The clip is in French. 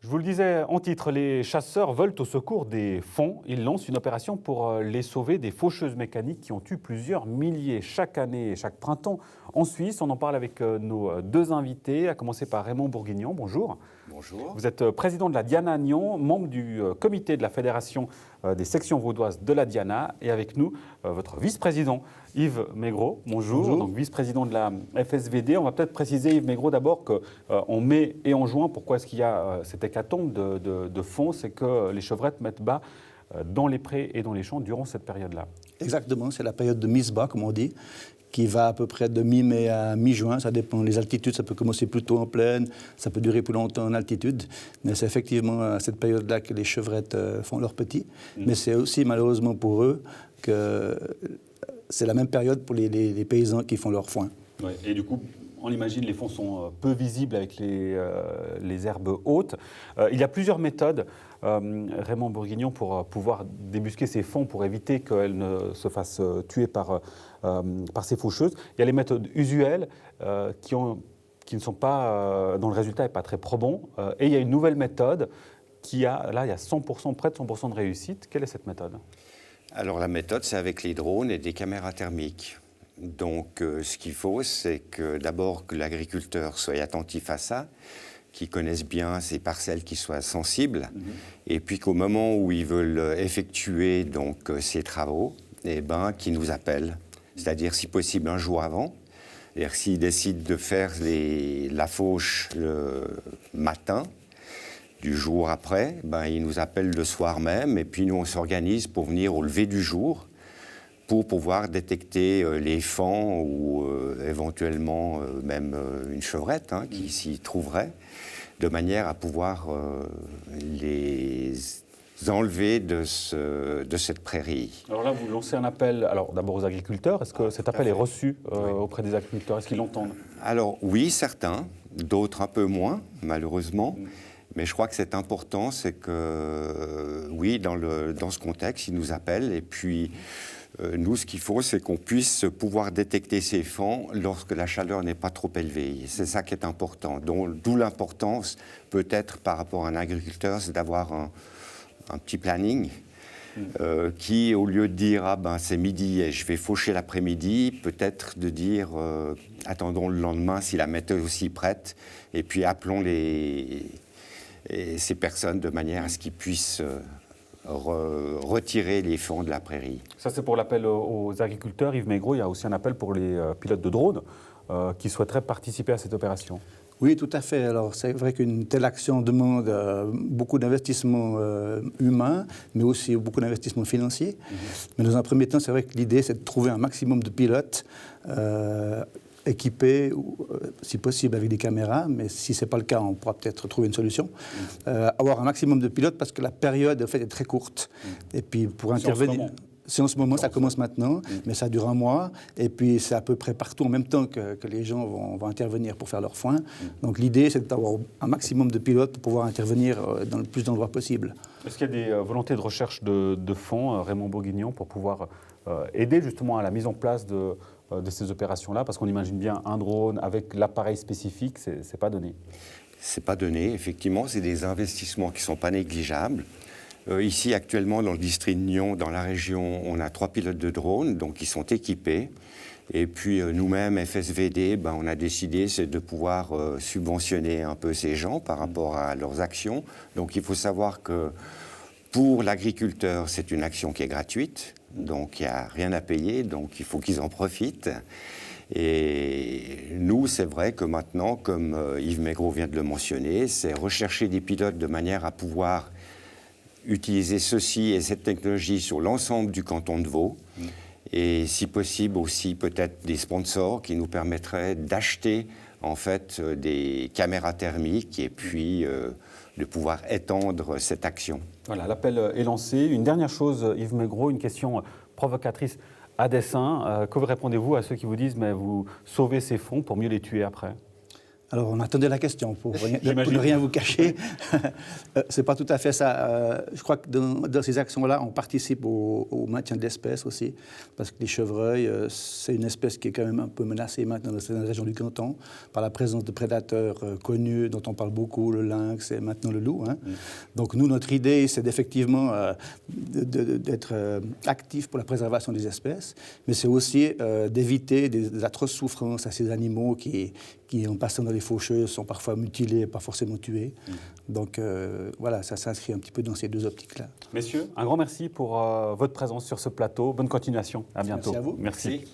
Je vous le disais en titre, les chasseurs veulent au secours des faons. Ils lancent une opération pour les sauver des faucheuses mécaniques qui ont tué plusieurs milliers chaque année et chaque printemps en Suisse. On en parle avec nos deux invités, à commencer par Raymond Bourguignon. Bonjour. Bonjour. Vous êtes président de la Diana Nyon, membre du comité de la Fédération des sections vaudoises de la Diana. Et avec nous, votre vice-président Yves Maigreau. Bonjour. Bonjour. Donc vice-président de la FSVD. On va peut-être préciser, Yves Maigreau, d'abord qu'en mai et en juin, pourquoi est-ce qu'il y a cette hécatombe de fonds, c'est que les chevrettes mettent bas dans les prés et dans les champs durant cette période-là. Exactement, c'est la période de mise bas, comme on dit, qui va à peu près de mi-mai à mi-juin. Ça dépend des altitudes, ça peut commencer plus tôt en plaine, ça peut durer plus longtemps en altitude. Mais c'est effectivement à cette période-là que les chevrettes font leurs petits. Mais c'est aussi malheureusement pour eux que c'est la même période pour les paysans qui font leur foin. Ouais, et du coup, on imagine, les fonds sont peu visibles avec les herbes hautes. Il y a plusieurs méthodes, Raymond Bourguignon, pour pouvoir débusquer ces fonds, pour éviter qu'elles ne se fassent tuer par ces faucheuses. Il y a les méthodes usuelles qui ne sont pas, dont le résultat n'est pas très probant. Et il y a une nouvelle méthode il y a 100%, près de 100% de réussite. Quelle est cette méthode ? Alors la méthode, c'est avec les drones et des caméras thermiques. Donc ce qu'il faut, c'est que d'abord que l'agriculteur soit attentif à ça, qu'il connaisse bien ces parcelles qui soient sensibles, et puis qu'au moment où ils veulent effectuer donc ces travaux, qu'ils nous appellent, c'est-à-dire si possible un jour avant. C'est-à-dire s'ils décident de faire la fauche le matin, du jour après, ils nous appellent le soir même, et puis nous on s'organise pour venir au lever du jour, pour pouvoir détecter les faons ou éventuellement même une chevrette qui s'y trouverait, de manière à pouvoir les enlever de cette prairie. Alors là, vous lancez un appel, d'abord aux agriculteurs. Est-ce que cet appel est reçu auprès des agriculteurs ? Est-ce qu'ils l'entendent ? Alors oui, certains, d'autres un peu moins, malheureusement. Mais je crois que c'est important, c'est que oui, dans ce contexte, ils nous appellent et puis nous, ce qu'il faut, c'est qu'on puisse pouvoir détecter ces faons lorsque la chaleur n'est pas trop élevée. C'est ça qui est important. D'où l'importance, peut-être par rapport à un agriculteur, c'est d'avoir un petit planning qui, au lieu de dire c'est midi et je vais faucher l'après-midi, peut-être de dire attendons le lendemain si la météo est aussi prête et puis appelons ces personnes de manière à ce qu'ils puissent retirer les faons de la prairie. Ça, c'est pour l'appel aux agriculteurs. Yves Maigreau, il y a aussi un appel pour les pilotes de drones qui souhaiteraient participer à cette opération. Oui, tout à fait. Alors, c'est vrai qu'une telle action demande beaucoup d'investissements humains, mais aussi beaucoup d'investissements financiers. Mais dans un premier temps, c'est vrai que l'idée, c'est de trouver un maximum de pilotes équipés, si possible avec des caméras, mais si ce n'est pas le cas, on pourra peut-être trouver une solution. Avoir un maximum de pilotes parce que la période, en fait, est très courte. Et puis, pour intervenir... C'est en ce moment, ça commence maintenant, mais ça dure un mois. Et puis, c'est à peu près partout en même temps que les gens vont intervenir pour faire leur foin. Donc, l'idée, c'est d'avoir un maximum de pilotes pour pouvoir intervenir dans le plus d'endroits possible. Est-ce qu'il y a des volontés de recherche de fonds, Raymond Bourguignon, pour pouvoir aider justement à la mise en place de ces opérations-là ? Parce qu'on imagine bien un drone avec l'appareil spécifique, c'est pas donné. C'est pas donné, effectivement. C'est des investissements qui sont pas négligeables. Ici, actuellement, dans le district de Nyon, dans la région, on a 3 pilotes de drones, donc qui sont équipés. Et puis, nous-mêmes, FSVD, on a décidé de pouvoir subventionner un peu ces gens par rapport à leurs actions. Donc, il faut savoir que pour l'agriculteur, c'est une action qui est gratuite. Donc, il n'y a rien à payer, donc il faut qu'ils en profitent. Et nous, c'est vrai que maintenant, comme Yves Maigreau vient de le mentionner, c'est rechercher des pilotes de manière à pouvoir utiliser ceci et cette technologie sur l'ensemble du canton de Vaud et si possible aussi peut-être des sponsors qui nous permettraient d'acheter en fait des caméras thermiques et puis de pouvoir étendre cette action. Voilà, l'appel est lancé. Une dernière chose, Yves Maigreau, une question provocatrice à dessein. Que répondez-vous à ceux qui vous disent mais vous sauvez ces fonds pour mieux les tuer après ? Alors, on attendait la question pour ne rien vous cacher. C'est pas tout à fait ça. Je crois que dans ces actions-là, on participe au maintien de l'espèce aussi, parce que les chevreuils, c'est une espèce qui est quand même un peu menacée maintenant dans la région du Canton, par la présence de prédateurs connus, dont on parle beaucoup, le lynx et maintenant le loup. Hein. Donc, nous, notre idée, c'est d'effectivement d'être actifs pour la préservation des espèces, mais c'est aussi d'éviter des atroces souffrances à ces animaux qui, en passant dans les faucheuses, sont parfois mutilés, pas forcément tués. Donc voilà, ça s'inscrit un petit peu dans ces deux optiques-là. Messieurs, un grand merci pour votre présence sur ce plateau. Bonne continuation. À bientôt. Merci à vous. Merci.